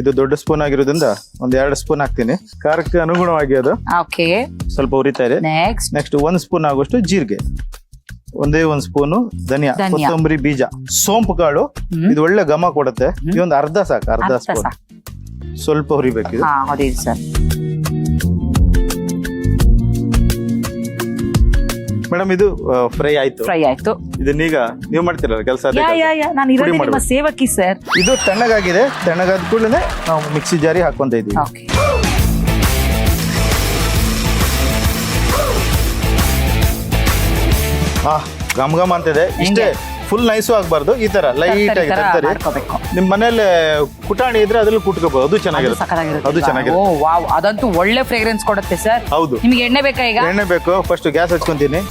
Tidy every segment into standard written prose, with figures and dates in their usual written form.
ಇದು ದೊಡ್ಡ ಸ್ಪೂನ್ ಆಗಿರೋದ್ರಿಂದ ಒಂದ್ 2 ಸ್ಪೂನ್ ಹಾಕ್ತೀನಿ. ಖಾರಕ್ಕೆ ಅನುಗುಣವಾಗಿ ಅದು ಓಕೆ. ಸ್ವಲ್ಪ ಉರಿತಾ ಇದೆ. ನೆಕ್ಸ್ಟ್ 1 ಸ್ಪೂನ್ ಆಗುವಷ್ಟು ಜೀರಿಗೆ, ಒಂದೇ 1 ಸ್ಪೂನು ಧನಿಯಾ, ಕೊತ್ತಂಬರಿ ಬೀಜ, ಸೋಂಪು ಕಾಳು. ಇದು ಒಳ್ಳೆ ಘಮ ಕೊಡುತ್ತೆ. ಇದೊಂದು ಅರ್ಧ ಸಾಕು, ಅರ್ಧ ಸ್ಪೂನ್. ಸ್ವಲ್ಪ ಹುರಿಬೇಕು ಇದು. ಮೇಡಮ್ ಇದು ಫ್ರೈ ಆಯ್ತು. ಇದನ್ನೀಗ ನೀವು ಮಾಡ್ತೀರಲ್ಲ ಕೆಲಸ, ನಾನು ಸೇವಕಿ ಸರ್. ಇದು ತಣ್ಣಗಾಗಿದೆ. ತಣ್ಣಗಾದ ಕೂಡಲೇ ನಾವು ಮಿಕ್ಸಿ ಜಾರಿ ಹಾಕೊಂತ ಇದೀವಿ. ಘಮ್ ಘಮ್ ಅಂತಿದೆ. ಇಷ್ಟೇ, ಫುಲ್ ನೈಸು ಆಗ್ಬಾರ್ದು. ಈ ತರ ಲೈಟ್ ಆಗಿ ತರ್ತರಿ. ನಿಮ್ ಮನೇಲಿ ಕುಟಾಣಿ ಇದ್ರೆ ಅದ್ರಲ್ಲಿ ಕುಟ್ಕೋಬಹುದು. ಅದು ಚೆನ್ನಾಗಿರುತ್ತೆ. ಅದಂತೂ ಒಳ್ಳೆ ಫ್ರೇಗ್ರೆನ್ಸ್ ಕೊಡುತ್ತೆ ಸರ್. ಹೌದು. ನಿಮ್ಗೆ ಎಣ್ಣೆ ಬೇಕಾ? ಈಗ ಎಣ್ಣೆ ಬೇಕು. ಫಸ್ಟ್ ಗ್ಯಾಸ್ ಹಚ್ಕೊಂತೀನಿ.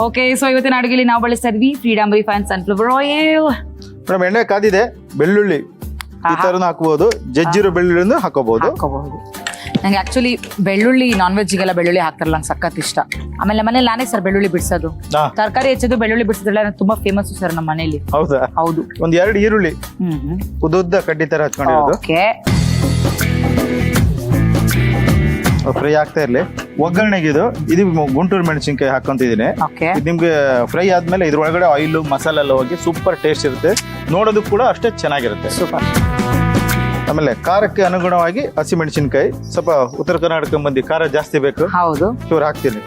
ಓಕೆ, ಸೊ ಇವತ್ತಿನ ಅಡುಗೆಲಿ ನಾವು ಬಳಸ್ತಾ ಇದ್ವಿ freedom refined sunflower oil. Madam ಎಣ್ಣೆ ಕಾದಿದೆ. ಬೆಳ್ಳುಳ್ಳಿ ಈ ತರನು ಹಾಕಬಹುದು, ಜಜ್ಜಿರೋ ಬೆಳ್ಳುಳ್ಳಿನೂ ಹಾಕೋಬಹುದು. ನಂಗೆ ಆಕ್ಚುಲಿ ಬೆಳ್ಳುಳ್ಳಿ, ನಾನ್ ವೆಜ್ಗೆಲ್ಲ ಬೆಳ್ಳುಳ್ಳಿ ಹಾಕ್ತಾರಲ್ಲ, ನಂಗೆ ಸಖತ್ ಇಷ್ಟ. ಆಮೇಲೆ ಮನೇಲಿ ನಾನೇ ಸರ್ ಬೆಳ್ಳುಳ್ಳಿ ಬಿಡಿಸೋದು, ತರಕಾರಿ ಹೆಚ್ಚೋದು, ಬೆಳ್ಳುಳ್ಳಿ ಬಿಡಿಸೋದಿಲ್ಲ ತುಂಬಾ ಫೇಮಸ್ ಸರ್ ನಮ್ಮ ಮನೇಲಿ. ಹೌದಾ? ಹೌದು. ಒಂದ್ 2 ಈರುಳ್ಳಿ ಉದ್ದ ಕಡ್ಡಿ ತರ ಹಚ್ಕೊಂಡಿರೋದು. ಫ್ರೈ ಆಗ್ತಾ ಇರ್ಲಿ. ಒಗ್ಗರಣೆಗೆ ಇದು ಗುಂಟೂರು ಮೆಣಸಿನ್ಕಾಯಿ ಹಾಕೊಂತಿದ್ದೀನಿ. ನಿಮ್ಗೆ ಫ್ರೈ ಆದ್ಮೇಲೆ ಇದ್ರೊಳಗಡೆ ಆಯಿಲ್ ಮಸಾಲೆ ಎಲ್ಲ ಹೋಗಿ ಸೂಪರ್ ಟೇಸ್ಟ್ ಇರುತ್ತೆ. ನೋಡೋದಕ್ಕೆ ಕೂಡ ಅಷ್ಟೇ ಚೆನ್ನಾಗಿರುತ್ತೆ. ಸೂಪರ್. ಆಮೇಲೆ ಖಾರಕ್ಕೆ ಅನುಗುಣವಾಗಿ ಹಸಿ ಮೆಣಸಿನ್ಕಾಯಿ, ಸ್ವಲ್ಪ ಉತ್ತರ ಕರ್ನಾಟಕ ಮಂದಿ ಖಾರ ಜಾಸ್ತಿ ಬೇಕು. ಹೌದು. ಚೂರು ಹಾಕ್ತೀನಿ.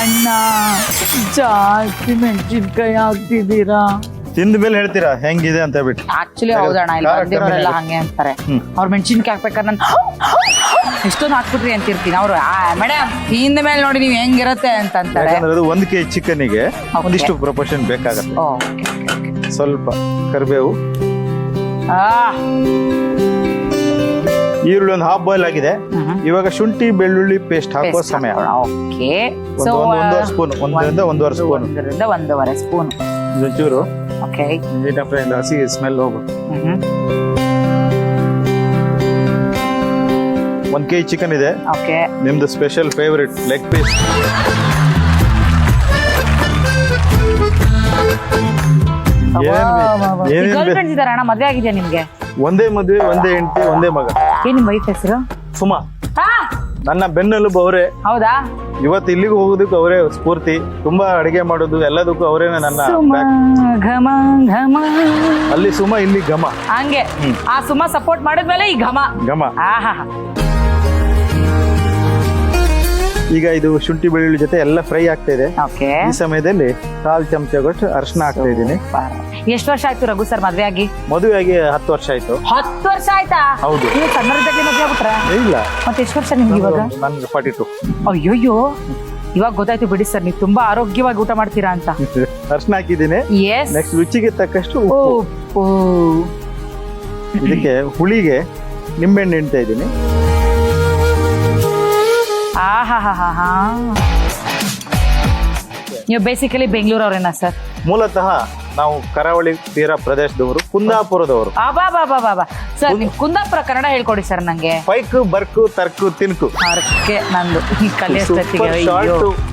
ಅಣ್ಣ ಜಾಸ್ತಿ ಮೆಣಸಿನ್ಕಾಯಿ ಹಾಕ್ತಿದ್ದೀರಾ? ತಿಂದ ಮೇಲೆ ಹೇಳ್ತೀರಾ ಹೆಂಗಿದೆ ಅಂತ ಬಿಟ್ಟು. ಆಕ್ಚುಲಿ ಹೌದಣ್ಣ, ಇಲ್ಲಿ ಬಂದಿರೋರೆಲ್ಲ ಹಂಗೆ ಅಂತಾರೆ. ಅವ್ರ ಮೆಣಸಿನ್ಕಾಯಿ ಹಾಕ್ಬೇಕಾದ್ರೆ ನಾನು ಇಷ್ಟೊಂದು ಹಾಕ್ಬಿಟ್ರಿ ಅಂತಿರ್ತೀನಿ. ಅವ್ರು ಮೇಡಮ್ ತಿಂದ ಮೇಲೆ ನೋಡಿ ನೀವು ಹೆಂಗಿರತ್ತೆ ಅಂತ ಅಂತಾರೆ. 1 kg ಚಿಕನ್ನಿಗೆ ಒಂದಿಷ್ಟು ಪ್ರಪೋರ್ಷನ್ ಬೇಕಾಗತ್ತೆ. ಸ್ವಲ್ಪ ಕರಿಬೇವು, ಈರುಳ್ಳಿ ಒಂದು ಹಾಫ್ ಬಾಯ್ಲ್ ಆಗಿದೆ. ಇವಾಗ ಶುಂಠಿ ಬೆಳ್ಳುಳ್ಳಿ ಪೇಸ್ಟ್ ಹಾಕುವ ಸಮಯ. ಒಂದೂವರೆ ಸ್ಪೂನ್. ಒಂಚೂರು ಹಸಿ ಸ್ಮೆಲ್ ಹೋಗುತ್ತೆ. 1 kg ಚಿಕನ್ ಇದೆ. ನಿಮ್ದು ಸ್ಪೆಷಲ್ ಫೇವರಿಟ್ ಲೆಗ್ ಪೀಸ್. ಮದ್ವೆ ಆಗಿದ್ಯಾ ನಿಮ್ಗೆ? ಒಂದೇ ಮದ್ವೆ, ಒಂದೇ ಹೆಂಡತಿ, ಒಂದೇ ಮಗ. ಏನ್ ನಿಮ್ ವೈಫ್ ಹೆಸರು? ಸುಮಾ. ನನ್ನ ಬೆನ್ನೆಲುಬು ಅವರೇ. ಹೌದಾ? ಇವತ್ತು ಇಲ್ಲಿಗೆ ಹೋಗೋದಕ್ಕೂ ಅವರೇ ಸ್ಫೂರ್ತಿ. ತುಂಬಾ ಅಡಿಗೆ ಮಾಡೋದು ಎಲ್ಲದಕ್ಕೂ ಅವರೇನೆ ನನ್ನ. ಅಲ್ಲಿ ಸುಮ, ಇಲ್ಲಿ ಘಮ. ಹಂಗೆ ಆ ಸುಮ ಸಪೋರ್ಟ್ ಮಾಡಿದ್ಮೇಲೆ ಈ ಘಮ. ಈಗ ಇದು ಶುಂಠಿ ಬೆಳ್ಳುಳ್ಳಿ ಜೊತೆ ಎಲ್ಲ ಫ್ರೈ ಆಗ್ತಾ ಇದೆ. ಈ ಸಮಯದಲ್ಲಿ 1/4 ಚಮಚ ಅರಿಶಿನ ಹಾಕ್ತಾ ಇದ್ದೀನಿ. ಎಷ್ಟು ವರ್ಷ ಆಯ್ತು ರಘು ಸರ್ ಮದ್ವೆ ಆಗಿ? ಮದುವೆ ಆಗಿ 10 ವರ್ಷ ಆಯ್ತು. 10 ವರ್ಷ ಆಯ್ತಾ? ಹೌದು. ನೀವು ಸಣ್ಣರಿದ್ದಾಗಲೇ ಮದ್ವೆ ಆಗ್ಬಿಟ್ರ? ಇಲ್ಲ. ಮತ್ತೆ ಎಷ್ಟು ವರ್ಷ ನಿಮ್ಗೆ ಇವಾಗ? ನನ್ಗೆ 42. ಅಯ್ಯೋಯ್ಯೋ, ಇವಾಗ ಗೊತ್ತಾಯ್ತು ಬಿಡಿ ಸರ್, ನೀವು ತುಂಬಾ ಆರೋಗ್ಯವಾಗಿ ಊಟ ಮಾಡ್ತೀರಾ ಅಂತ. ಅರಿಶಿನ ಹಾಕಿದ್ದೀನಿ. ನೆಕ್ಸ್ಟ್ ರುಚಿಗೆ ತಕ್ಕಷ್ಟು ಉಪ್ಪು. ಇದಕ್ಕೆ ಹುಳಿಗೆ ನಿಂಬೆಹಣ್ಣು ಹಿಂಡ್ತಾ ಇದ್ದೀನಿ. ನೀವು ಬೇಸಿಕಲಿ ಬೆಂಗಳೂರವ್ರೇನಾ ಸರ್? ಮೂಲತಃ ನಾವು ಕರಾವಳಿ ತೀರ ಪ್ರದೇಶದವರು, ಕುಂದಾಪುರದವರು. ಸರ್ ಕುಂದಾಪುರ ಕನ್ನಡ ಹೇಳ್ಕೊಡಿ ಸರ್ ನಂಗೆ. ಪೈಕು ಬರ್ಕು ತರ್ಕು ತಿನ್ಕು ನಂದು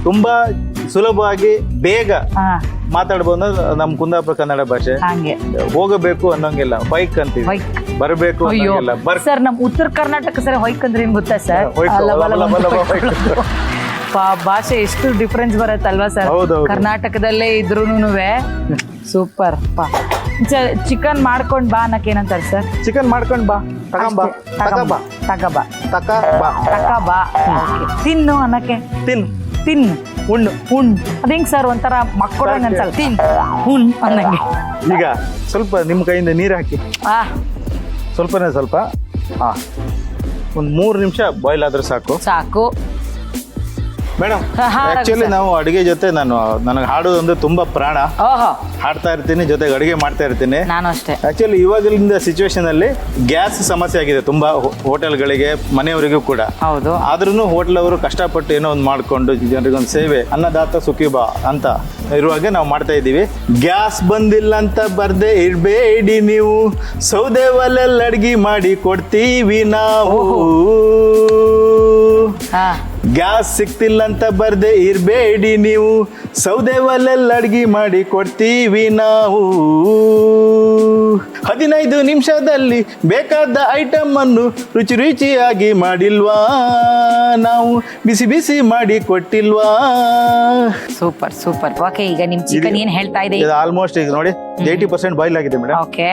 ತುಂಬಾ ಸುಲಭವಾಗಿ ಬೇಗ ಮಾತಾಡ್ಬೋದು ನಮ್ ಕುಂದಾಪುರ ಕನ್ನಡ ಭಾಷೆ. ಹೋಗಬೇಕು ಅನ್ನೋಂಗಿಲ್ಲ, ಬೈಕ್ ಅಂತೀವಿ. ಬರಬೇಕು ಅನ್ನೋಂಗಿಲ್ಲ. ಸರ್ ನಮ್ ಉತ್ತರ ಕರ್ನಾಟಕ ಸರ್ ಹೊಯ್ಕ್ ಅಂದ್ರೆ ಏನ್ ಗೊತ್ತಾ ಸರ್? ಭಾಷೆ ಎಷ್ಟು ಡಿಫ್ರೆನ್ಸ್ ಬರತ್ತಲ್ವಾ ಸರ್? ಕರ್ನಾಟಕದಲ್ಲೇ ಇದ್ರೂನುವೆ. ಸೂಪರ್. ಚಿಕನ್ ಮಾಡ್ಕೊಂಡ್ ಬಾ ಅನ್ನಕ್ ಏನಂತಾರೆ ಸರ್? ಚಿಕನ್ ಮಾಡ್ಕೊಂಡ್ ಬಾ, ತಗಬಾ, ತಿನ್ನು ಅನ್ನಕ್ಕೆ. ತಿನ್ನು, ಉಣ್ಣು. ಅದ ಹೆಂಗ್ ಸರ್? ಒಂಥರ ಮಕ್ಕಳು ಅನ್ಸಲ್ಲ. ಹುಣ್ ಅನ್ನಂಗೆ. ಈಗ ಸ್ವಲ್ಪ ನಿಮ್ ಕೈಯಿಂದ ನೀರು ಹಾಕಿ, ಸ್ವಲ್ಪನೇ ಸ್ವಲ್ಪ. ಒಂದ್ 3 ನಿಮಿಷ ಬಾಯ್ಲ್ ಆದ್ರೆ ಸಾಕು. ಮೇಡಮ್ ಆಕ್ಚುಲಿ ನಾವು ಅಡಿಗೆ ಜೊತೆ ನನಗೆ ಹಾಡೋದು ಅಂದ್ರೆ ತುಂಬಾ ಪ್ರಾಣ. ಹಾಡ್ತಾ ಇರ್ತೀನಿ, ಜೊತೆಗೆ ಅಡಿಗೆ ಮಾಡ್ತಾ ಇರ್ತೀನಿ. ನಾನು ಅಷ್ಟೇ. ಆಕ್ಚುಲಿ ಇವಾಗಿನ ಸಿಚುವೇಶನ್ ಅಲ್ಲಿ ಗ್ಯಾಸ್ ಸಮಸ್ಯೆ ಆಗಿದೆ ತುಂಬಾ ಹೋಟೆಲ್ಗಳಿಗೆ, ಮನೆಯವರಿಗೂ ಕೂಡ. ಹೌದು. ಆದ್ರೂ ಹೋಟೆಲ್ ಅವರು ಕಷ್ಟಪಟ್ಟು ಏನೋ ಒಂದು ಮಾಡ್ಕೊಂಡು ಜನರಿಗೊಂದು ಸೇವೆ, ಅನ್ನದಾತ ಸುಖಿಬಾ ಅಂತ ಇರುವಾಗ ನಾವು ಮಾಡ್ತಾ ಇದ್ದೀವಿ. ಗ್ಯಾಸ್ ಬಂದಿಲ್ಲ ಅಂತ ಬರ್ದೆ ಇರ್ಬೇಡಿ ನೀವು, ಸೌದೆ ಒಲೆಯಲ್ಲಿ ಅಡ್ಗೆ ಮಾಡಿ ಕೊಡ್ತೀವಿ ನಾವು. ಗ್ಯಾಸ್ ಸಿಕ್ತಿಲ್ಲ ಅಂತ ಬರ್ದೆ ಇರ್ಬೇಡಿ ನೀವು, ಸೌದೆ ಒಲೆಲ್ಲ ಅಡ್ಗೆ ಮಾಡಿ ಕೊಡ್ತೀವಿ ನಾವು. 15 ನಿಮಿಷದಲ್ಲಿ ಬೇಕಾದ ಐಟಮ್ ಅನ್ನು ರುಚಿ ರುಚಿಯಾಗಿ ಮಾಡಿಲ್ವಾ ನಾವು, ಬಿಸಿ ಬಿಸಿ ಮಾಡಿ ಕೊಟ್ಟಿಲ್ವಾ. Super super. ಓಕೆ, ಈಗ ನಿಮ್ ಚಿಕನ್ ಏನ್ ಹೇಳ್ತಾ ಇದೆ? ಇದು ಆಲ್ಮೋಸ್ಟ್ ಈಗ ನೋಡಿ 80% ಬಾಯ್ಲ್ ಆಗಿದೆ ಮೇಡಮ್. ಓಕೆ,